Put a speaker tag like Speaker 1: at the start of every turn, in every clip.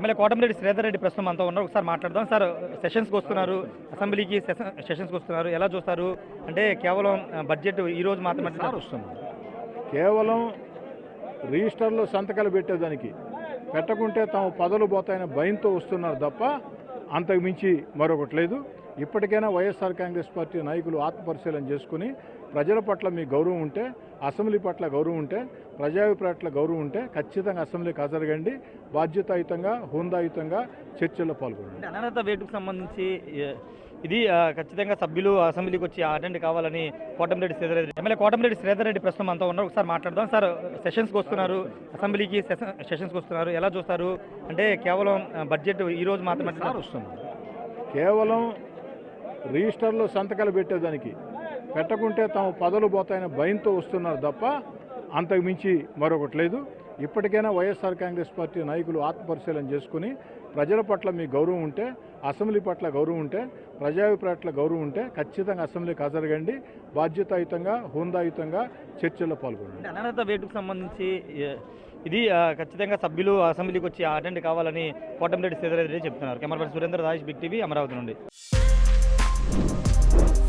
Speaker 1: MLA Kotamreddy Sridhar Reddy ప్రస్తుతం అంతా ఉన్నారు. ఒకసారి మాట్లాడదాం. సార్, సెషన్స్కి వస్తున్నారు, అసెంబ్లీకి సెషన్స్కి వస్తున్నారు, ఎలా చూస్తారు? అంటే కేవలం బడ్జెట్ ఈ రోజు మాత్రమే
Speaker 2: వస్తున్నారు, కేవలం రిజిస్టర్లో సంతకాలు పెట్టేదానికి, పెట్టకుంటే తమ పదవులు పోతాయని భయంతో వస్తున్నారు తప్ప అంతకు మించి మరొకటి లేదు. ఇప్పటికైనా వైఎస్ఆర్ కాంగ్రెస్ పార్టీ నాయకులు ఆత్మపరిశీలన చేసుకుని ప్రజల పట్ల మీ గౌరవం ఉంటే, అసెంబ్లీ పట్ల గౌరవం ఉంటే, ప్రజాభిప్రాయ పట్ల గౌరవం ఉంటే ఖచ్చితంగా అసెంబ్లీకి హాజరుగండి, బాధ్యతాయుతంగా హోందాయుతంగా చర్చల్లో పాల్గొనండి.
Speaker 1: అనర్హత వేటుకు సంబంధించి ఇది ఖచ్చితంగా సభ్యులు అసెంబ్లీకి వచ్చి అటెండ్ కావాలని కోటమిరెడ్డి శ్రీధర్ రెడ్డి ఎమ్మెల్యే కోటమిరెడ్డి శ్రీధర్ రెడ్డి ప్రస్తుతం అంతా ఉన్నారు. ఒకసారి మాట్లాడదాం. సార్, సెషన్స్కి వస్తున్నారు, అసెంబ్లీకి సెషన్స్కి వస్తున్నారు, ఎలా చూస్తారు? అంటే కేవలం బడ్జెట్ ఈ రోజు మాత్రమే
Speaker 2: వస్తున్నారు, కేవలం రిజిస్టర్లో సంతకాలు పెట్టేదానికి, పెట్టకుంటే తమ పదవులు పోతాయని భయంతో వస్తున్నారు తప్ప అంతకు మించి మరొకటి లేదు. ఇప్పటికైనా వైఎస్ఆర్ కాంగ్రెస్ పార్టీ నాయకులు ఆత్మపరిశీలన చేసుకుని ప్రజల పట్ల మీ గౌరవం ఉంటే, అసెంబ్లీ పట్ల గౌరవం ఉంటే, ప్రజాభిప్రాయ పట్ల గౌరవం ఉంటే ఖచ్చితంగా అసెంబ్లీకి హాజరుగండి, బాధ్యతాయుతంగా హోందాయుతంగా చర్చల్లో పాల్గొనండి.
Speaker 1: అనర్హత వేటుకు సంబంధించి ఇది ఖచ్చితంగా సభ్యులు అసెంబ్లీకి వచ్చి అటెండ్ కావాలని కోటమిరెడ్డి శ్రీధర్ రెడ్డి చెప్తున్నారు. Camera person Surendra Rajesh, Big TV, Amaravati నుండి.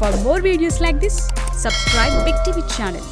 Speaker 3: For more videos like this, subscribe Big TV channel.